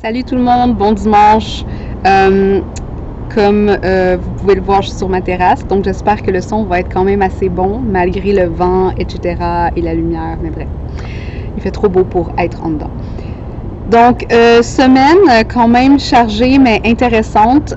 Salut tout le monde, bon dimanche. Comme vous pouvez le voir, je suis sur ma terrasse, donc j'espère que le son va être quand même assez bon, malgré le vent, etc. et la lumière, mais bref, il fait trop beau pour être en dedans. Donc, semaine quand même chargée, mais intéressante.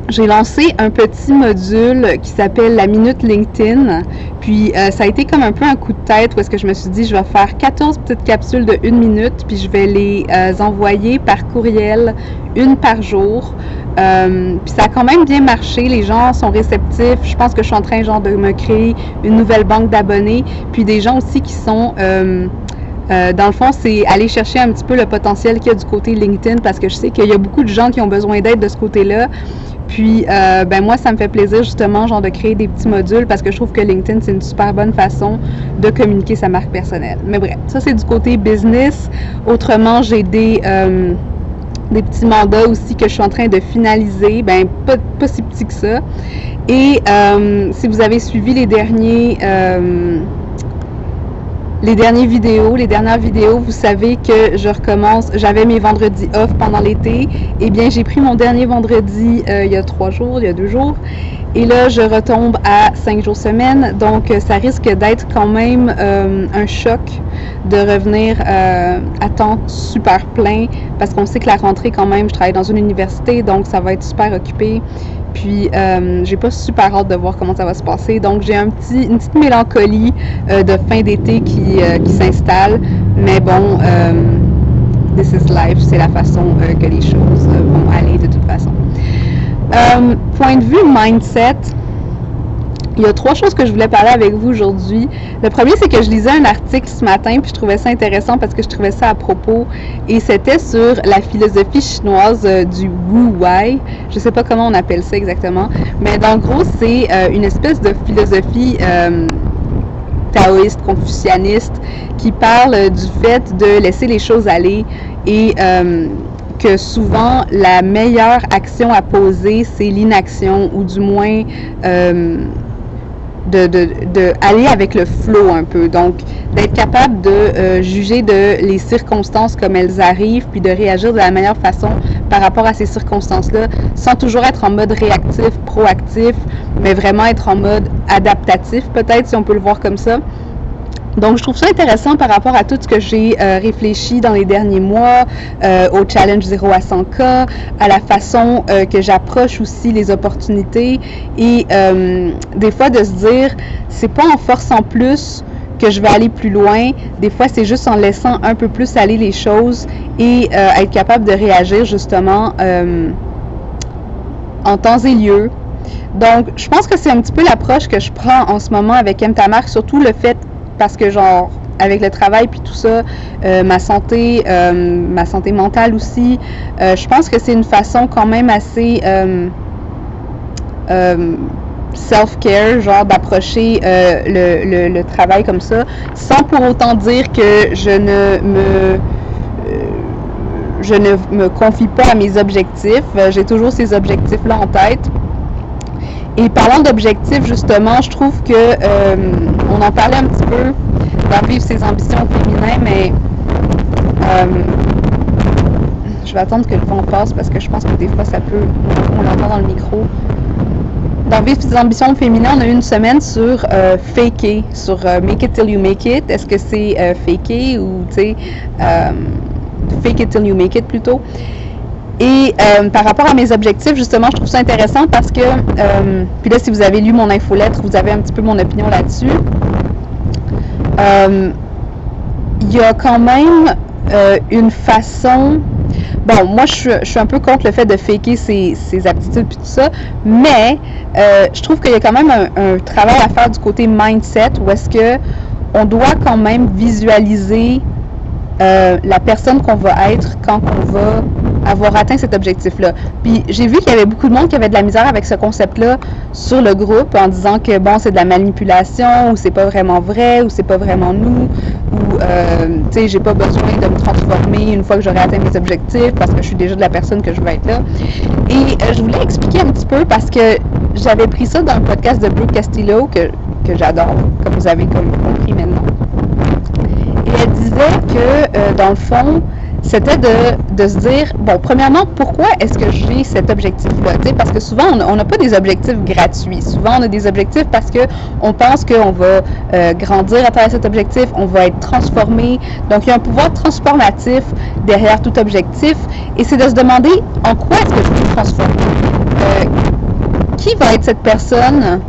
J'ai lancé un petit module qui s'appelle la Minute LinkedIn. Puis ça a été comme un peu un coup de tête où est-ce que je me suis dit je vais faire 14 petites capsules de 1 minute puis je vais les envoyer par courriel, une par jour. Puis ça a quand même bien marché, les gens sont réceptifs. Je pense que je suis en train genre de me créer une nouvelle banque d'abonnés. Puis des gens aussi qui sont... dans le fond, c'est aller chercher un petit peu le potentiel qu'il y a du côté LinkedIn parce que je sais qu'il y a beaucoup de gens qui ont besoin d'aide de ce côté-là. Puis, moi, ça me fait plaisir justement, genre de créer des petits modules parce que je trouve que LinkedIn, c'est une super bonne façon de communiquer sa marque personnelle. Mais bref, ça, c'est du côté business. Autrement, j'ai des petits mandats aussi que je suis en train de finaliser. Pas si petits que ça. Et si vous avez suivi les dernières vidéos, vous savez que je recommence, j'avais mes vendredis off pendant l'été, et bien j'ai pris mon dernier vendredi il y a 2 jours, et là je retombe à 5 jours semaine, donc ça risque d'être quand même un choc de revenir à temps super plein, parce qu'on sait que la rentrée quand même, je travaille dans une université, donc ça va être super occupé. Puis, j'ai pas super hâte de voir comment ça va se passer. Donc, j'ai une petite mélancolie de fin d'été qui s'installe. Mais bon, this is life. C'est la façon que les choses vont aller de toute façon. Point de vue mindset, il y a 3 choses que je voulais parler avec vous aujourd'hui. Le premier, c'est que je lisais un article ce matin, puis je trouvais ça intéressant parce que je trouvais ça à propos. Et c'était sur la philosophie chinoise du Wu Wei. Je sais pas comment on appelle ça exactement. Mais en gros, c'est une espèce de philosophie taoïste, confucianiste, qui parle du fait de laisser les choses aller et que souvent, la meilleure action à poser, c'est l'inaction, ou du moins... de aller avec le flow un peu, donc d'être capable de juger de les circonstances comme elles arrivent, puis de réagir de la meilleure façon par rapport à ces circonstances-là, sans toujours être en mode réactif, proactif, mais vraiment être en mode adaptatif, peut-être, si on peut le voir comme ça. Donc, je trouve ça intéressant par rapport à tout ce que j'ai réfléchi dans les derniers mois, au challenge 0 à 100K, à la façon que j'approche aussi les opportunités et des fois de se dire, c'est pas en forçant plus que je vais aller plus loin. Des fois, c'est juste en laissant un peu plus aller les choses et être capable de réagir justement en temps et lieu. Donc, je pense que c'est un petit peu l'approche que je prends en ce moment avec Aime ta marque, surtout le fait parce que genre avec le travail puis tout ça, ma santé mentale aussi, je pense que c'est une façon quand même assez self-care, genre d'approcher le travail comme ça, sans pour autant dire que je ne me confie pas à mes objectifs. J'ai toujours ces objectifs-là en tête. Et parlant d'objectifs, justement, je trouve que on en parlait un petit peu dans Vivre ses ambitions féminines, mais je vais attendre que le vent passe parce que je pense que des fois on l'entend dans le micro. Dans Vivre ses ambitions féminines, on a eu une semaine sur faker, sur make it till you make it. Est-ce que c'est faker ou, tu sais, fake it till you make it plutôt. Et par rapport à mes objectifs, justement, je trouve ça intéressant parce que, puis là, si vous avez lu mon infolettre, vous avez un petit peu mon opinion là-dessus. Il y a quand même une façon... Bon, moi, je suis un peu contre le fait de faker ses aptitudes et tout ça, mais je trouve qu'il y a quand même un travail à faire du côté mindset où est-ce que on doit quand même visualiser la personne qu'on va être quand on va avoir atteint cet objectif-là. Puis j'ai vu qu'il y avait beaucoup de monde qui avait de la misère avec ce concept-là sur le groupe en disant que bon, c'est de la manipulation, ou c'est pas vraiment vrai, ou c'est pas vraiment nous, ou tu sais, j'ai pas besoin de me transformer une fois que j'aurai atteint mes objectifs parce que je suis déjà de la personne que je veux être là. Et je voulais expliquer un petit peu parce que j'avais pris ça dans le podcast de Brooke Castillo que j'adore, comme vous avez compris maintenant. Et elle disait que, dans le fond, c'était de se dire, bon, premièrement, pourquoi est-ce que j'ai cet objectif-là? Parce que souvent, on n'a pas des objectifs gratuits. Souvent, on a des objectifs parce qu'on pense qu'on va grandir à travers cet objectif, on va être transformé. Donc, il y a un pouvoir transformatif derrière tout objectif. Et c'est de se demander, en quoi est-ce que je vais me transformer? Qui va être cette personne?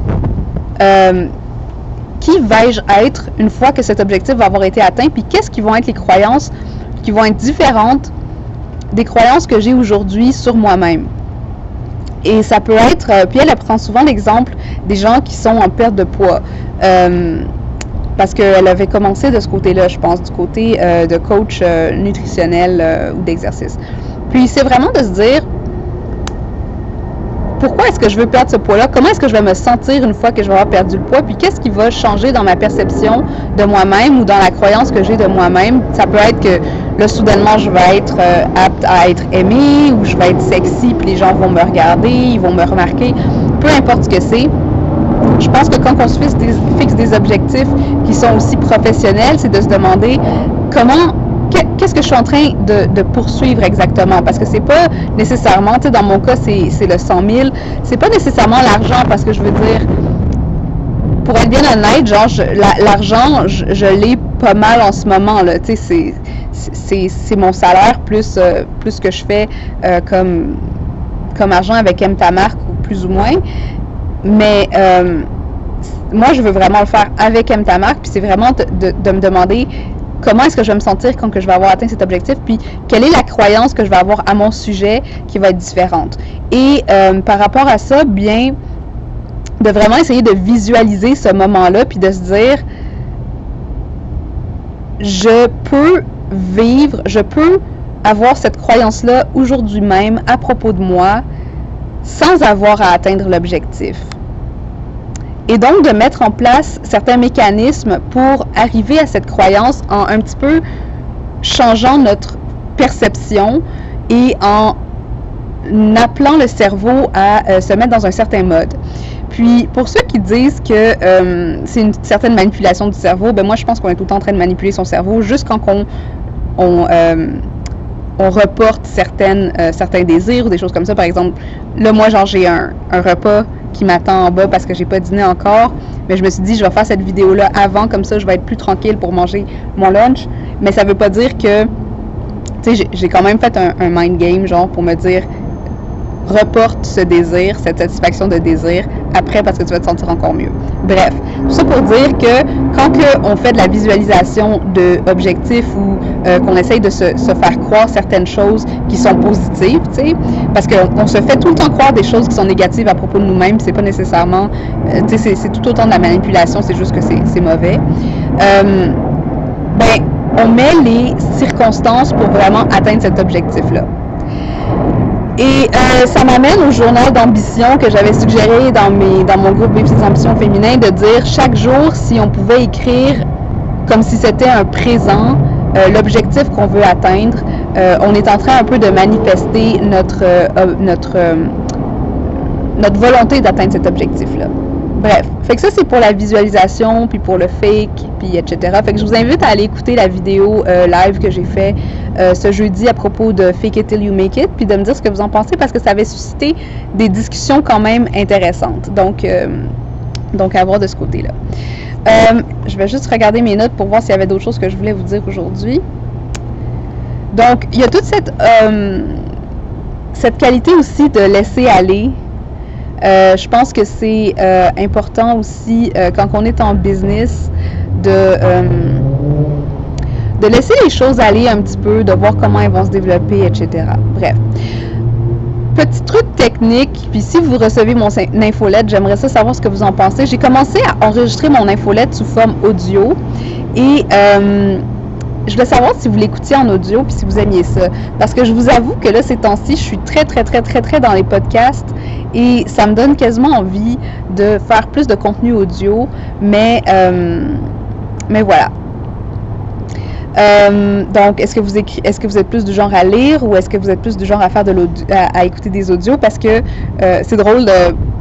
Qui vais-je être une fois que cet objectif va avoir été atteint? Puis, qu'est-ce qui vont être les croyances qui vont être différentes des croyances que j'ai aujourd'hui sur moi-même. Et ça peut être, puis elle prend souvent l'exemple des gens qui sont en perte de poids, parce qu'elle avait commencé de ce côté-là, je pense, du côté de coach nutritionnel ou d'exercice. Puis c'est vraiment de se dire, pourquoi est-ce que je veux perdre ce poids-là? Comment est-ce que je vais me sentir une fois que je vais avoir perdu le poids? Puis qu'est-ce qui va changer dans ma perception de moi-même ou dans la croyance que j'ai de moi-même? Ça peut être que là, soudainement, je vais être apte à être aimée ou je vais être sexy, puis les gens vont me regarder, ils vont me remarquer. Peu importe ce que c'est. Je pense que quand on se fixe des objectifs qui sont aussi professionnels, c'est de se demander qu'est-ce que je suis en train de poursuivre exactement? Parce que c'est pas nécessairement, tu sais, dans mon cas, c'est le 100 000. C'est pas nécessairement l'argent, parce que je veux dire, pour être bien honnête, genre, l'argent, je l'ai pas mal en ce moment, là. Tu sais, c'est mon salaire plus que je fais comme argent avec Aime ta marque, ou plus ou moins. Mais moi, je veux vraiment le faire avec Aime ta marque, puis c'est vraiment de me demander comment est-ce que je vais me sentir quand que je vais avoir atteint cet objectif, puis quelle est la croyance que je vais avoir à mon sujet qui va être différente. Et par rapport à ça, bien, de vraiment essayer de visualiser ce moment-là, puis de se dire, je peux avoir cette croyance-là aujourd'hui même à propos de moi, sans avoir à atteindre l'objectif. Et donc, de mettre en place certains mécanismes pour arriver à cette croyance en un petit peu changeant notre perception et en appelant le cerveau à se mettre dans un certain mode. Puis, pour ceux qui disent que c'est une certaine manipulation du cerveau, ben moi, je pense qu'on est tout le temps en train de manipuler son cerveau, juste quand on reporte certains désirs ou des choses comme ça. Par exemple, là, moi, genre, j'ai un repas qui m'attend en bas parce que j'ai pas dîné encore, mais je me suis dit, je vais faire cette vidéo-là avant, comme ça, je vais être plus tranquille pour manger mon lunch. Mais ça veut pas dire que, tu sais, j'ai quand même fait un mind game, genre, pour me dire, reporte ce désir, cette satisfaction de désir après parce que tu vas te sentir encore mieux. Bref, tout ça pour dire que quand on fait de la visualisation d'objectifs ou qu'on essaye de se faire croire certaines choses qui sont positives, tu sais, parce qu'on se fait tout le temps croire des choses qui sont négatives à propos de nous-mêmes, c'est pas nécessairement, tu sais, c'est tout autant de la manipulation, c'est juste que c'est mauvais. Ben, on met les circonstances pour vraiment atteindre cet objectif-là. Et ça m'amène au journal d'ambition que j'avais suggéré dans mon groupe Vivre ses ambitions féminin, de dire chaque jour si on pouvait écrire comme si c'était un présent, l'objectif qu'on veut atteindre. On est en train un peu de manifester notre volonté d'atteindre cet objectif-là. Bref, fait que ça c'est pour la visualisation, puis pour le fake, puis etc. Fait que je vous invite à aller écouter la vidéo live que j'ai fait ce jeudi à propos de Fake It Till You Make It, puis de me dire ce que vous en pensez, parce que ça avait suscité des discussions quand même intéressantes. Donc à voir de ce côté-là. Je vais juste regarder mes notes pour voir s'il y avait d'autres choses que je voulais vous dire aujourd'hui. Donc, il y a toute cette qualité aussi de laisser aller. Je pense que c'est important aussi quand on est en business de laisser les choses aller un petit peu, de voir comment elles vont se développer, etc. Bref. Petit truc technique, puis si vous recevez mon infolette, j'aimerais ça savoir ce que vous en pensez. J'ai commencé à enregistrer mon infolette sous forme audio et je voulais savoir si vous l'écoutiez en audio puis si vous aimiez ça. Parce que je vous avoue que là, ces temps-ci, je suis très dans les podcasts et ça me donne quasiment envie de faire plus de contenu audio, mais voilà. Donc, est-ce que vous êtes plus du genre à lire ou est-ce que vous êtes plus du genre à faire à écouter des audios? Parce que c'est drôle,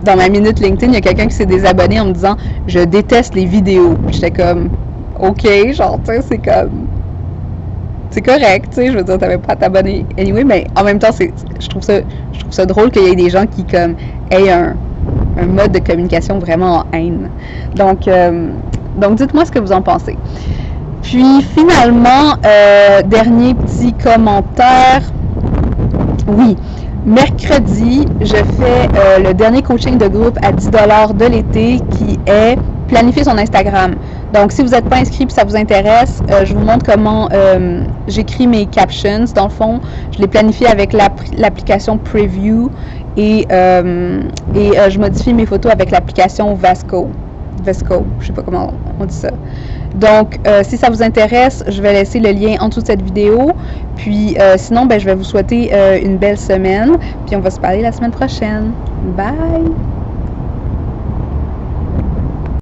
dans ma minute LinkedIn, il y a quelqu'un qui s'est désabonné en me disant « Je déteste les vidéos ». J'étais comme « Ok », genre, tu sais, c'est comme... c'est correct, tu sais, je veux dire, t'avais pas à t'abonner anyway, mais en même temps, je trouve ça drôle qu'il y ait des gens qui, comme, aient un mode de communication vraiment en haine. Donc dites-moi ce que vous en pensez. Puis, finalement, dernier petit commentaire. Oui, mercredi, je fais le dernier coaching de groupe à 10$ de l'été qui est planifier son Instagram. Donc, si vous n'êtes pas inscrit et ça vous intéresse, je vous montre comment j'écris mes captions. Dans le fond, je les planifie avec l'application Preview et je modifie mes photos avec l'application Vesco, je sais pas comment on dit ça. Donc, si ça vous intéresse, je vais laisser le lien en dessous de cette vidéo. Puis, sinon, je vais vous souhaiter une belle semaine. Puis, on va se parler la semaine prochaine. Bye!